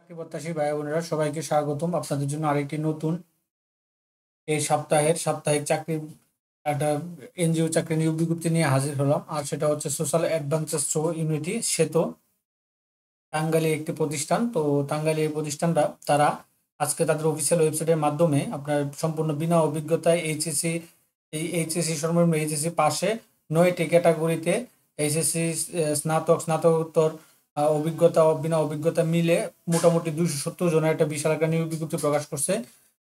চাকরি প্রত্যাশী ভাই বোনেরা সবাইকে স্বাগতম আপনাদের জন্য আরেকটি নতুন এই সাপ্তাহিক চাকরি একটা এনজিও চাকরি নিয়োগ বিজ্ঞপ্তি নিয়ে হাজির হলাম। আর সেটা হচ্ছে সোশ্যাল অ্যাডভান্সেস থ্রু ইউনিটি সেতু, টাঙ্গাইলে একটি প্রতিষ্ঠান। তো টাঙ্গাইলে এই প্রতিষ্ঠানটা তারা আজকে তাদের অফিসিয়াল ওয়েবসাইটের মাধ্যমে আপনার সম্পূর্ণ বিনা অভিজ্ঞতায় এইচএসসি সর্বনিম্ন এইচএসসি পাশে 9টি ক্যাটাগরিতে এইচএসসি স্নাতকোত্তর অভিজ্ঞতা বিনা অভিজ্ঞতা মিলে মোটামুটি 270 জনের একটা বিশাল একটা নিয়োগ বিজ্ঞপ্তি প্রকাশ করছে।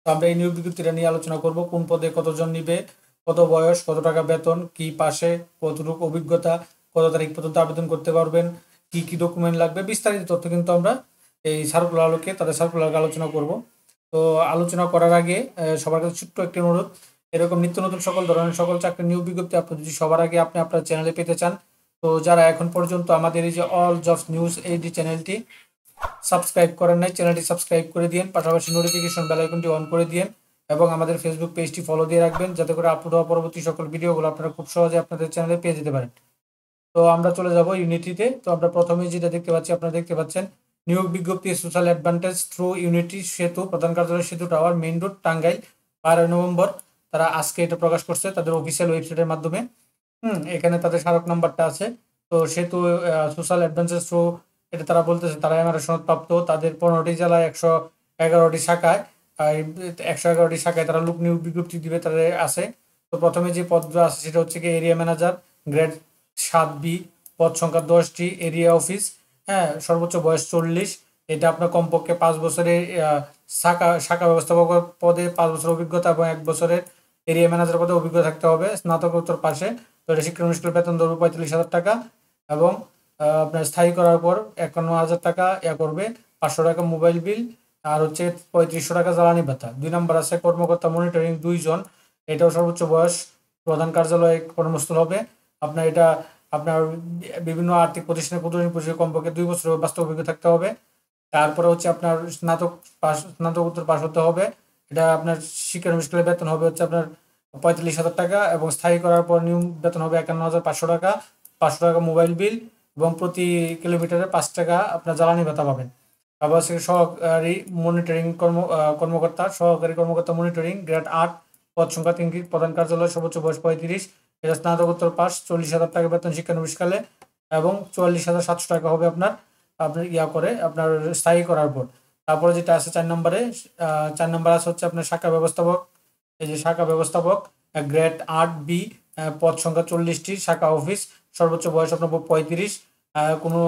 তো আমরা এই নিয়োগ বিজ্ঞপ্তিটা নিয়ে আলোচনা করব, কোন পদে কতজন নিবে, কত বয়স, কত টাকা বেতন, কি পাশে, কতটুকু অভিজ্ঞতা, কত তারিখ পর্যন্ত আবেদন করতে পারবেন, কি কি ডকুমেন্ট লাগবে, বিস্তারিত তথ্য কিন্তু আমরা এই সার্কুলার আলোকে তাদের সার্কুলার আলোচনা করব। তো আলোচনা করার আগে সবার কাছে ছোট্ট একটি অনুরোধ, এরকম নিত্য নতুন সকল ধরনের সকল চাকরির নিয়োগ বিজ্ঞপ্তি আপনি যদি সবার আগে আপনি আপনার চ্যানেলে পেতে চান, তো যারা এখন পর্যন্ত আমাদের এই যে অল জবস নিউজ এই যে চ্যানেলটি সাবস্ক্রাইব করেন নাই, চ্যানেলটি সাবস্ক্রাইব করে দিন, পাশাপাশি নোটিফিকেশন বেল আইকনটি অন করে দিন এবং আমাদের ফেসবুক পেজটি ফলো দিয়ে রাখবেন, যাতে করে আপলোড হওয়া পরবর্তী সকল ভিডিওগুলো আপনারা খুব সহজে আপনাদের চ্যানেলে পেয়ে যেতে পারেন। তো আমরা চলে যাব ইউনিটিতে। তো আমরা প্রথমে যেটা দেখতে পাচ্ছি, আপনারা দেখতে পাচ্ছেন নিয়োগ বিজ্ঞপ্তি সোশ্যাল অ্যাডভান্টেজ থ্রু ইউনিটি সেতু, প্রধান কার্যালয় সেতু tower, main road, Tangail, 12 November. তারা আজকে এটা প্রকাশ করছে তাদের অফিসিয়াল ওয়েবসাইটের মাধ্যমে। এখানে তাদের স্মারক নাম্বারটা আছে। তো সেতু সোশ্যাল অ্যাডভান্টেজ থ্রু, এটা তারা বলতেছে তারা এমআরএ সনদপ্রাপ্ত, তাদের 15টি জেলায় 111টি শাখায়, 111টি শাখায় তারা লোক নিয়োগ বিজ্ঞপ্তি দিবে তাদের আছে। তো প্রথমে যে পদটা আছে সেটা হচ্ছে কি এরিয়া ম্যানেজার, গ্রেড 7B, পদ সংখ্যা 10টি, এরিয়া অফিস। হ্যাঁ, সর্বোচ্চ বয়স 40। এটা আপনার কমপক্ষে 5 বছরের শাখা ব্যবস্থাপক পদে 5 বছর অভিজ্ঞতা এবং 1 বছরের এরিয়া ম্যানেজার পদে অভিজ্ঞতা থাকতে হবে, স্নাতকোত্তর পাশে। তো এটা শিক্ষানুষ্ঠানের বেতন ধরবে 45,000 টাকা এবং আপনার স্থায়ী করার পর 51,000 টাকা করবে, 500 টাকা মোবাইল বিল, আর হচ্ছে 3500 টাকা জ্বালানি ভাতা। 2 নম্বর আছে কর্মকর্তা মনিটরিং 2 জন, এটাও সর্বোচ্চ বয়স প্রধান কার্যালয়ে কর্মস্থল হবে। আপনার এটা আপনার বিভিন্ন আর্থিক প্রতিষ্ঠানে প্রতিদিন পরিষেবা কমপক্ষে 2 বছর বাস্তব অভিজ্ঞতা থাকতে হবে। তারপরে হচ্ছে আপনার স্নাতকোত্তর পাস হতে হবে। এটা আপনার শিক্ষানুষ্ঠানের বেতন হবে হচ্ছে আপনার 45,000 টাকা এবং স্থায়ী করার পর নিয়ম বেতন হবে 51,500 টাকা, 500 টাকা মোবাইল বিল এবং প্রতি কিলোমিটারে 5 টাকা আপনার জ্বালানি ভাতা পাবেন। আবার সহকারী মনিটরিং সহকারী কর্মকর্তা মনিটরিং, গ্রেড 8, পদ সংখ্যা 3টি, প্রধান কার্যালয়, সর্বোচ্চ বয়স 35। এটা স্নাতকোত্তর পাস, 40,000 টাকা বেতন শিক্ষানবিশকালে এবং 44,700 টাকা হবে আপনার আপনার আপনার স্থায়ী করার পর। তারপরে যেটা আছে 4 নম্বরে, 4 নম্বর আছে হচ্ছে আপনার শাখা ব্যবস্থাপক। এই যে শাখা ব্যবস্থাপক, গ্রেড 8B, পদ সংখ্যা 40টি, শাখা অফিস, সর্বোচ্চ বয়স আপনার 35। কোনো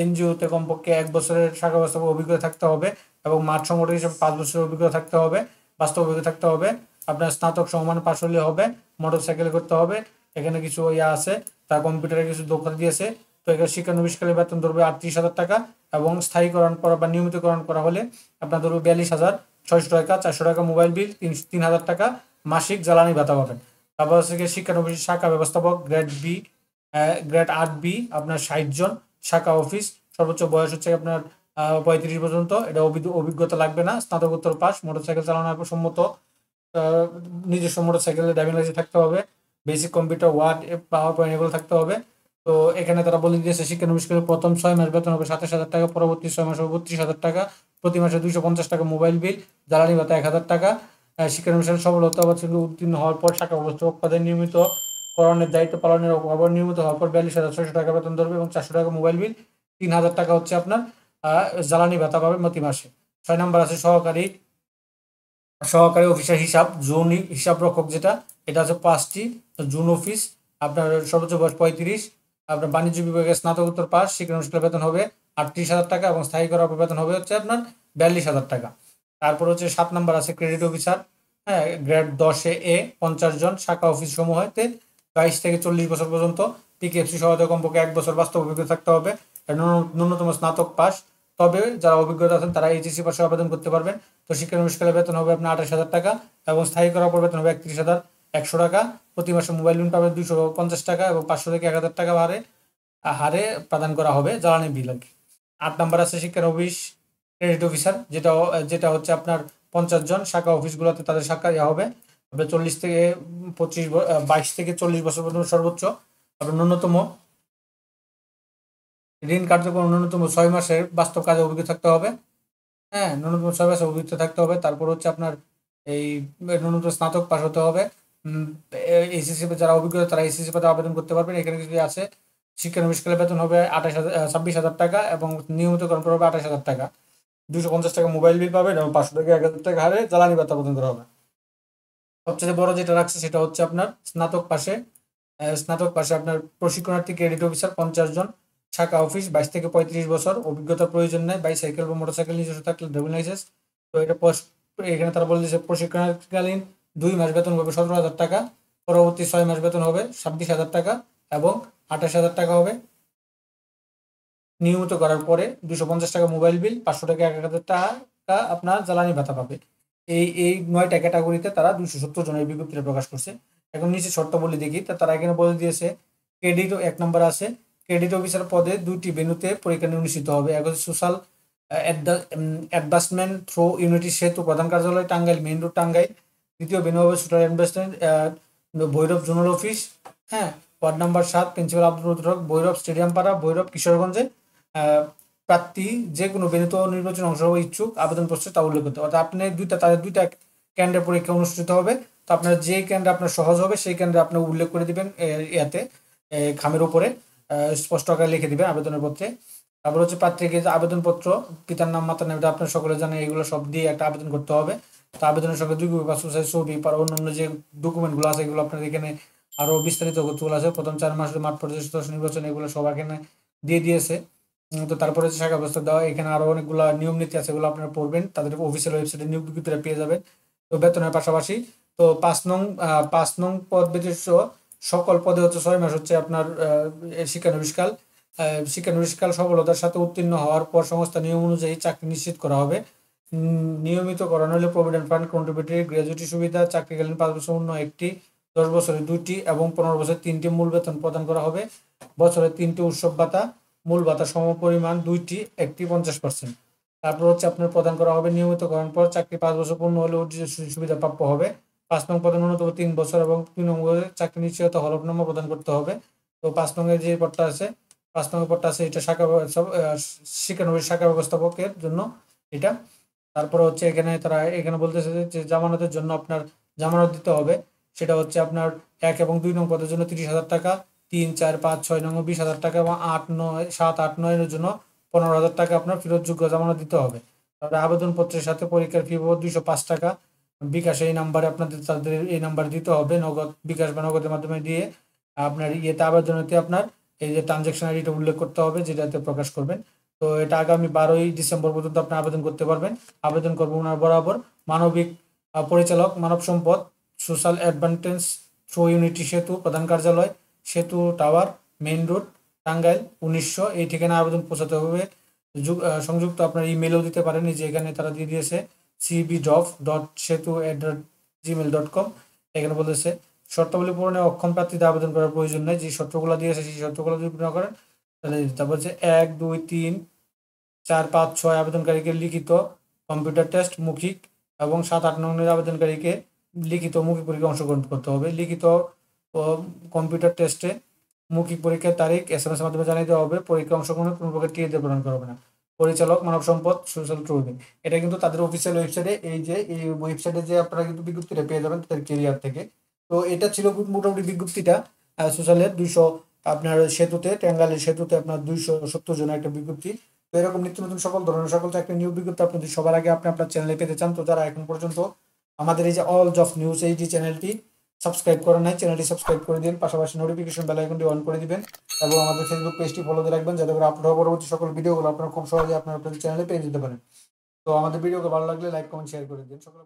এনজিওতে কমপক্ষে 1 বছরের শাখা ব্যবস্থাপক অভিজ্ঞতা থাকতে হবে এবং মাঠ সংগঠক হিসেবে 5 বছরের অভিজ্ঞতা থাকতে হবে, বাস্তব অভিজ্ঞতা থাকতে হবে। আপনার স্নাতক সমমান পাশ হলে হবে, মোটরসাইকেল করতে হবে। এখানে কিছু আছে, তার কম্পিউটারে কিছু দক্ষতা দিয়েছে। তো এখানে শিক্ষানবিশকালে বেতন ধরবে 38,000 টাকা এবং স্থায়ীকরণ করা বা নিয়মিতকরণ করা হলে আপনার ধরবে 42,600 টাকা, 400 টাকা মোবাইল বিল, 3,000 টাকা মাসিক জ্বালানি ভাতা পাবেন। তারপর হচ্ছে শিক্ষানবিশ শাখা ব্যবস্থাপক, গ্রেড 8B, আপনার 60 জন, শাখা অফিস, সর্বোচ্চ বয়স হচ্ছে আপনার 35 পর্যন্ত। এটা অভিজ্ঞতা লাগবে না, স্নাতকোত্তর পাস, মোটরসাইকেল চালানোর সম্মত, নিজস্ব মোটরসাইকেলের ড্রাইভিং লাইসেন্স থাকতে হবে, basic computer, word, PowerPoint এগুলো থাকতে হবে। তো এখানে তারা বলে দিয়েছে শিক্ষানবিশকালের প্রথম 6 মাস বেতন হবে 27,000 টাকা, পরবর্তী 6 মাস হবে 32,000 টাকা, প্রতি মাসে 250 টাকা মোবাইল বিল, জ্বালানি ভাতা 1,000 টাকা। শিক্ষানবিশকালে সফল হতে হবে উত্তীর্ণ হওয়ার পর শাখা ব্যবস্থাপক পদে নিয়মিত করণের দায়িত্ব পালনের খবর নিয়মিত হওয়ার পর 42,600 টাকা বেতন ধরবে এবং 400 টাকা মোবাইল বিল, 3,000 টাকা হচ্ছে আপনার জ্বালানি ভাতা পাবে প্রতি মাসে। 6 নম্বর আছে সহকারী অফিসার হিসাব, জোন হিসাব রক্ষক, যেটা এটা আছে 5টি, জোন অফিস, আপনার সর্বোচ্চ বয়স 35। আপনার বাণিজ্য বিভাগের স্নাতকোত্তর পাস, শিক্ষানুষ্ঠানের বেতন হবে 38,000 টাকা এবং স্থায়ী করার পর বেতন হবে হচ্ছে আপনার 42,000 টাকা। তারপর হচ্ছে 7 নম্বর আছে ক্রেডিট অফিসার, হ্যাঁ, গ্রেড 10A, 50 জন, শাখা অফিস সমূহতে 22 থেকে 40 বছর পর্যন্ত, পিকেএফসি সহায়তা কমপক্ষে 1 বছর বাস্তব অভিজ্ঞতা থাকতে হবে, ন্যূনতম স্নাতক পাস। তবে যারা অভিজ্ঞতা আছেন তারা এইচএসসি পাশে আবেদন করতে পারবেন। তো শিক্ষানবিশকালে বেতন হবে আপনার 28,000 টাকা এবং স্থায়ী করার পর বেতন হবে 31,100 টাকা, প্রতি মাসে মোবাইল লোন পাবে 250 টাকা এবং 500 থেকে 1,000 টাকা হারে প্রদান করা হবে জ্বালানি বিল আর কি। 8 নম্বর আছে শিক্ষানবিশ ক্রেডিট অফিসার, যেটা হচ্ছে আপনার 50 জন, শাখা অফিসগুলোতে তাদের শাখা হবে 40 থেকে 22 থেকে 40 বছর পর্যন্ত সর্বোচ্চ। আপনার ন্যূনতম ঋণ কার্যক্রম ন্যূনতম 6 মাসের বাস্তব কাজে অভিজ্ঞতা থাকতে হবে হ্যাঁ, ন্যূনতম 6 মাসের অভিজ্ঞতা থাকতে হবে। তারপর হচ্ছে আপনার এই ন্যূনতম স্নাতক পাস হতে হবে। এইচএসসি যারা অভিজ্ঞতা তারা এইচএসসি পদে আবেদন করতে পারবেন। এখানে যদি আছে শিক্ষানবিশকালের বেতন হবে 26,000 টাকা এবং নিয়মিত কর্মকর হবে 28,000 টাকা। 250 টাকা মোবাইল বিল পাবেন এবং 500 টাকা 1,000 টাকা হারে জ্বালানি ভাতা প্রদান করা হবে। সবচেয়ে বড় যেটা রাখছে সেটা হচ্ছে আপনার স্নাতক পাশে আপনার প্রশিক্ষণার্থী ক্রেডিট অফিসার 50 জন, শাখা অফিস 22 থেকে 35 বছর, অভিজ্ঞতার প্রয়োজন নেই, বাইসাইকেল বা মোটরসাইকেল নিজস্ব থাকলে ড্রাইভিং লাইসেন্স। তো এটা এখানে তারা বলে দিয়েছে প্রশিক্ষণকালীন 2 মাস বেতন হবে 17,000 টাকা, পরবর্তী 6 মাস বেতন হবে 26,000 টাকা এবং 28,000 টাকা হবে নিয়মিত করার পরে। 250 টাকা মোবাইল বিল, 500 টাকা 1,000 টাকা আপনার জ্বালানি ভাতা পাবে। এই 9টা ক্যাটাগরিতে তারা 270 জনের বিজ্ঞপ্তিটা প্রকাশ করছে। এখন নিচে শর্তাবলী দেখি, তা তারা এখানে বলে দিয়েছে ক্রেডিট 1 নম্বর আছে, ক্রেডিট অফিসার পদে 2টি ভেন্যুতে পরীক্ষা অনুষ্ঠিত হবে। এক হচ্ছে সোশ্যাল অ্যাডভান্সমেন্ট থ্রো ইউনিটি সেতু প্রধান কার্যালয় টাঙ্গাইল মেইন রোড টাঙ্গাইল। দ্বিতীয় ভেন্যু হবে social investment Bhairab zonal office. হ্যাঁ, ward number 7, principal Abdul Rab, Bhairab stadium পাড়া, ভৈরব কিশোরগঞ্জে। প্রার্থী যে কোনো বেনিত নির্বাচনে অংশগ্রহণ ইচ্ছুক আবেদনপত্রে তা উল্লেখ করতে, অর্থাৎ আপনি তাদের দুইটা কেন্দ্রে পরীক্ষা অনুষ্ঠিত হবে। তো আপনার যে কেন্দ্রে আপনার সহজ হবে সেই কেন্দ্রে আপনি উল্লেখ করে দিবেন ইয়াতে খামের উপরে স্পষ্ট আকারে লিখে দিবেন আবেদনের পত্রে। তারপর হচ্ছে প্রার্থীকে যে আবেদনপত্র, পিতার নাম মাতার নাম, এটা আপনার সকলে জানেন, এগুলো সব দিয়ে একটা আবেদন করতে হবে। তো আবেদনের সঙ্গে 2 কপি পাসপোর্ট সাইজ ছবি বা অন্যান্য যে ডকুমেন্টগুলো আছে এগুলো আপনার এখানে আরও বিস্তারিত চলে আছে। প্রথম 4 মাসের মাঠ পর্যায়ে নির্বাচন এগুলো সব এখানে দিয়ে দিয়েছে। তো তারপরে হচ্ছে শাখা প্রস্তাব দেওয়া, এখানে আরো অনেকগুলো নিয়ম নীতি আছে, এগুলো আপনারা পড়বেন, তাদের অফিসিয়াল ওয়েবসাইটে নিয়োগ বিজ্ঞপ্তিটা পেয়ে যাবেন। তো বেতনের পাশাপাশি তো 5 নং পদ ব্যতীত সকল পদে হচ্ছে 6 মাস হচ্ছে আপনার শিক্ষানবিশকাল। শিক্ষানবিশকাল সফলতার সাথে উত্তীর্ণ হওয়ার পর সংস্থা নিয়ম অনুযায়ী চাকরি নিশ্চিত করা হবে। নিয়মিত করানো হলে প্রভিডেন্ট ফান্ড, কন্ট্রিবিউটরি, গ্র্যাজুইটি সুবিধা, চাকরিকালীন 5 বছর অন্য একটি, 10 বছরে 2টি এবং 15 বছরে 3টি মূল বেতন প্রদান করা হবে। বছরে 3টি উৎসব ভাতা, মূল ভাতা সমপরিমাণ 2টি, একটি 50%। তারপর হচ্ছে আপনার প্রদান করা হবে নিয়মিত করার পর চাকরি 5 বছর পূর্ণ হলে অর্জিত সুবিধা প্রাপ্য হবে। 5 নং পদে ন্যূনতম 3 বছর এবং 2 নম্বরে চাকরি নিশ্চয়তা হলফনামা প্রদান করতে হবে। তো 5 নংয়ের যে পদটা আছে, 5 নম্বর পদটা আছে, এটা শিক্ষানবিশ শাখা ব্যবস্থাপকের জন্য এটা। তারপরে হচ্ছে এখানে বলতেছে যে জামানতের জন্য আপনার জামানত দিতে হবে। সেটা হচ্ছে আপনার 1 এবং 2 নং পদের জন্য 30,000 টাকা, 3, 4, 5, 6 নং 20,000 টাকা এবং 8, 9, 7, 8, 9 এর জন্য 15,000 টাকা আপনার ফেরতযোগ্য জামানত দিতে হবে। তারপরে আবেদনপত্রের সাথে পরীক্ষার ফি বাবদ 205 টাকা বিকাশ এই নাম্বারে তাদের এই নাম্বার দিতে হবে, নগদ বিকাশ বা নগদের মাধ্যমে দিয়ে আপনার ইয়েতে আবেদনেতে আপনার এই যে ট্রানজ্যাকশন আইডিটা উল্লেখ করতে হবে যেটাতে প্রকাশ করবেন। তো এটা আগামী 12ই ডিসেম্বর পর্যন্ত আপনি আবেদন করতে পারবেন। আবেদন করবো ওনার বরাবর মানবিক পরিচালক, মানব সম্পদ, সোশ্যাল অ্যাডভান্টেজ থ্রু ইউনিটি সেতু প্রধান কার্যালয়, সেতু টাওয়ার, মেইন রোড টাঙ্গাইল 1900, এই ঠিকানা আবেদন পৌঁছাতে হবে। সংযুক্ত আপনার ইমেলও দিতে পারেন, যে এখানে তারা দিয়ে দিয়েছে cbjob.setu@gmail.com। এখানে বলেছে শর্তাবলী পূরণে অক্ষম প্রার্থীদের আবেদন করার প্রয়োজন নেই, যে শর্তগুলো দিয়েছে সেই শর্তগুলো যদি পূরণ করেন তাহলে। তারপর হচ্ছে 1, 2, 3, 4, 5, 6 আবেদনকারীকে লিখিত কম্পিউটার টেস্ট মৌখিক এবং 7, 8 নং আবেদনকারীকে লিখিত মৌখিক পরীক্ষায় অংশগ্রহণ করতে হবে। লিখিত ও কম্পিউটার টেস্টে মৌখিক পরীক্ষার তারিখ SMS এর মাধ্যমে জানিয়ে দেওয়া হবে। পরীক্ষা অংশগ্রহণের কোনো প্রকার টিএ প্রদান করা হবে না। পরিচালক, মানব সম্পদ, সোশ্যাল ট্রেনিং, এটা কিন্তু তাদের অফিসিয়াল ওয়েবসাইটে, এই ওয়েবসাইটে যে আপনারা কিন্তু বিজ্ঞপ্তিটা পেয়ে যাবেন তাদের কেরিয়ার থেকে। তো এটা ছিল মোটামুটি বিজ্ঞপ্তিটা সোশ্যালের 200 আপনার সেতুতে, টাঙ্গাইলের সেতুতে আপনার 270 জনের একটা বিজ্ঞপ্তি। তো এরকম নিত্য নতুন সকল ধরনের সকল চাকরি নিয়োগ বিজ্ঞপ্তি আপনি যদি সবার আগে আপনি আপনার চ্যানেলে পেতে চান, তো যারা এখন পর্যন্ত আমাদের এই যে অল জব নিউজ এই যে চ্যানেলটি সাবস্ক্রাইব করেন নাই, চ্যানেলটি সাবস্ক্রাইব করে দিন, পাশাপাশি নোটিফিকেশন বেল আইকনটি অন করে দিবেন এবং আমাদের ফেসবুক পেজটি ফলো দিয়ে রাখবেন, যাতে করে আপলোড হওয়া পরবর্তী সকল ভিডিওগুলো আপনারা খুব সহজে আপনাদের চ্যানেলে পেয়ে যেতে পারেন। তো আমাদের ভিডিওকে ভালো লাগলে লাইক, কমেন্ট, শেয়ার করে দিন সকলে।